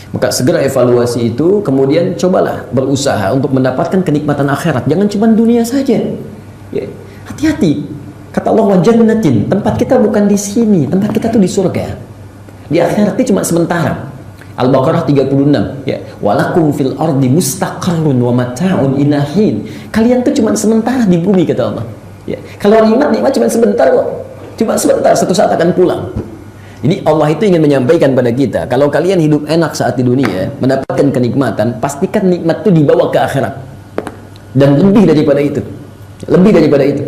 Maka segera evaluasi itu, kemudian cobalah berusaha untuk mendapatkan kenikmatan akhirat. Jangan cuma dunia saja. Ya, hati-hati. Kata Allah, wa jannatin, tempat kita bukan di sini, tempat kita tuh di surga. Di akhirat itu cuma sementara. Al-Baqarah 36, ya. Walakum fil ardi mustaqarrun wa mata'un ilahin. Kalian tuh cuma sementara di bumi, kata Allah. Ya. Kalau nikmat cuma sebentar kok. Cuma sebentar, satu saat akan pulang. Jadi Allah itu ingin menyampaikan pada kita, kalau kalian hidup enak saat di dunia, mendapatkan kenikmatan, pastikan nikmat itu dibawa ke akhirat. Dan lebih daripada itu. Lebih daripada itu.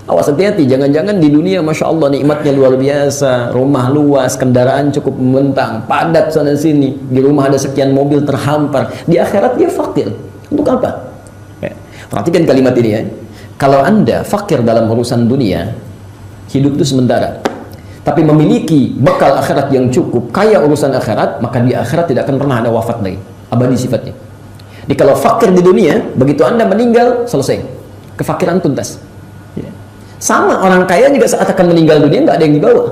Awas, hati-hati, jangan-jangan di dunia Masya Allah nikmatnya luar biasa, rumah luas, kendaraan cukup membentang, padat sana sini, di rumah ada sekian mobil terhampar, di akhirat dia fakir. Untuk apa? Ya. Perhatikan kalimat ini ya. Kalau Anda fakir dalam urusan dunia, hidup itu sementara, tapi memiliki bekal akhirat yang cukup, kaya urusan akhirat, maka di akhirat tidak akan pernah ada wafat lagi, abadi sifatnya. Jadi kalau fakir di dunia, begitu Anda meninggal, selesai, kefakiran tuntas. Ya. Sama orang kaya juga saat akan meninggal dunia, nggak ada yang dibawa.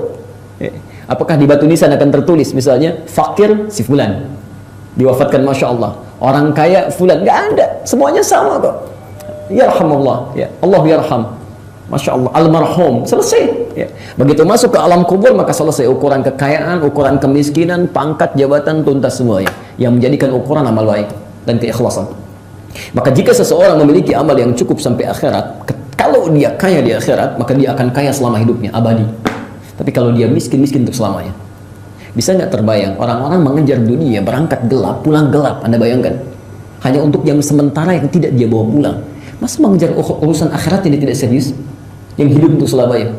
Ya. Apakah di batu nisan akan tertulis misalnya fakir si fulan diwafatkan, Masya Allah, orang kaya fulan? Nggak ada, semuanya sama kok. Yarhamullah, ya Allah yarham, Masya Allah, almarhum, selesai. Ya. Begitu masuk ke alam kubur, maka selesai ukuran kekayaan, ukuran kemiskinan, pangkat, jabatan, tuntas semuanya. Yang menjadikan ukuran amal baik dan keikhlasan. Maka jika seseorang memiliki amal yang cukup sampai akhirat, kalau dia kaya di akhirat, maka dia akan kaya selama hidupnya, abadi. Tapi kalau dia miskin, miskin untuk selamanya. Bisa nggak terbayang, orang-orang mengejar dunia, berangkat gelap, pulang gelap, Anda bayangkan? Hanya untuk yang sementara yang tidak dia bawa pulang. Masa mengejar urusan akhirat ini tidak serius? Yang hidup untuk selamanya.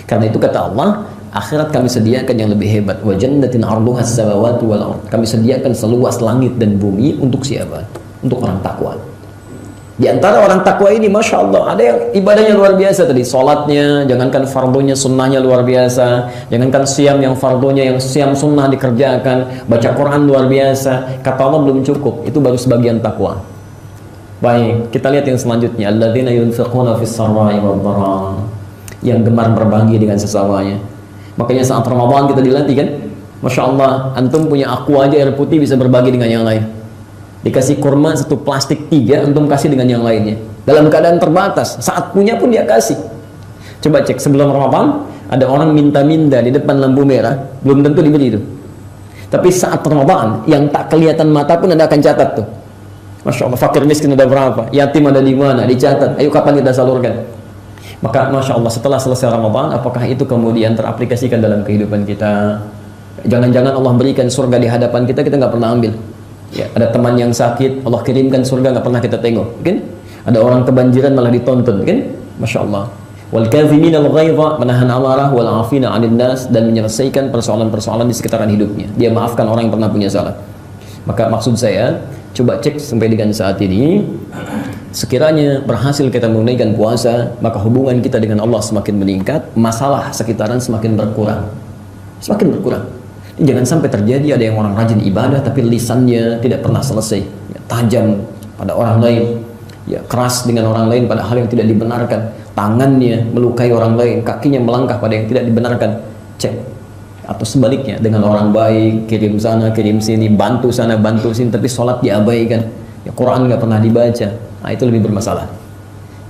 Karena itu kata Allah, akhirat kami sediakan yang lebih hebat. Wa jannatin 'arduha as-samawati wal ard. Kami sediakan seluas langit dan bumi untuk siapa? Untuk orang takwa. Di antara orang takwa ini, Masya Allah, ada yang ibadahnya luar biasa tadi, sholatnya, jangankan fardunya, sunnahnya luar biasa, jangankan siam yang fardunya, yang siam sunnah dikerjakan, baca Quran luar biasa. Kata Allah belum cukup, itu baru sebagian takwa. Baik, kita lihat yang selanjutnya. Alladzina yunfiquna fis sarra'i wad dharra, yang gemar berbagi dengan sesamanya. Makanya saat Ramadan kita dilatih kan, Masya Allah, antum punya aqua aja air putih bisa berbagi dengan yang lain. Dikasih kurma satu plastik 3, antum kasih dengan yang lainnya. Dalam keadaan terbatas, saat punya pun dia kasih. Coba cek sebelum Ramadan, ada orang minta-minta di depan lampu merah, belum tentu diberi itu. Tapi saat Ramadan, yang tak kelihatan mata pun Anda akan catat tuh. Masya Allah, fakir miskin ada berapa, yatim ada di mana, dicatat. Ayo kapan kita salurkan? Maka Masya Allah, setelah selesai Ramadan, apakah itu kemudian teraplikasikan dalam kehidupan kita? Jangan-jangan Allah berikan surga di hadapan kita, kita nggak pernah ambil. Ya, ada teman yang sakit, Allah kirimkan surga, nggak pernah kita tengok, kan? Ada orang kebanjiran malah ditonton, kan? Masya Allah. Wal kadhimina al-ghaidha, menahan amarah, wal 'afina 'anil nas, dan menyelesaikan persoalan-persoalan di sekitaran hidupnya. Dia maafkan orang yang pernah punya salah. Maka maksud saya, coba cek sampai dengan saat ini, sekiranya berhasil kita menunaikan puasa, maka hubungan kita dengan Allah semakin meningkat, masalah sekitaran semakin berkurang. Semakin berkurang. Jangan sampai terjadi ada yang orang rajin ibadah tapi lisannya tidak pernah selesai, ya, tajam pada orang lain, ya, keras dengan orang lain pada hal yang tidak dibenarkan, tangannya melukai orang lain, kakinya melangkah pada yang tidak dibenarkan. Cek. Atau sebaliknya, dengan orang baik, kirim sana, kirim sini, bantu sana, bantu sini, tapi sholat diabaikan, ya, Quran nggak pernah dibaca. Nah, itu lebih bermasalah.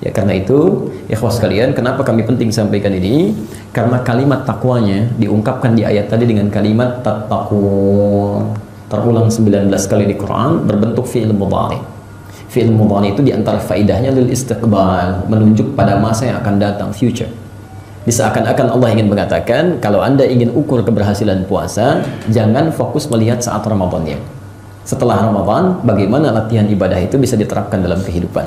Ya, karena itu, ikhwas sekalian, kenapa kami penting sampaikan ini? Karena kalimat takwanya diungkapkan di ayat tadi dengan kalimat tattaqun. Terulang 19 kali di Quran, berbentuk fi'il mudhari. Fi'il mudhari itu diantara faidahnya lil istiqbal, menunjuk pada masa yang akan datang, future. Seakan-akan Allah ingin mengatakan, kalau Anda ingin ukur keberhasilan puasa, jangan fokus melihat saat Ramadannya. Setelah Ramadan, bagaimana latihan ibadah itu bisa diterapkan dalam kehidupan.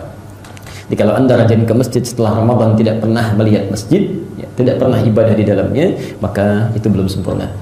Jadi kalau Anda rajin ke masjid setelah Ramadan tidak pernah melihat masjid, ya, tidak pernah ibadah di dalamnya, maka itu belum sempurna.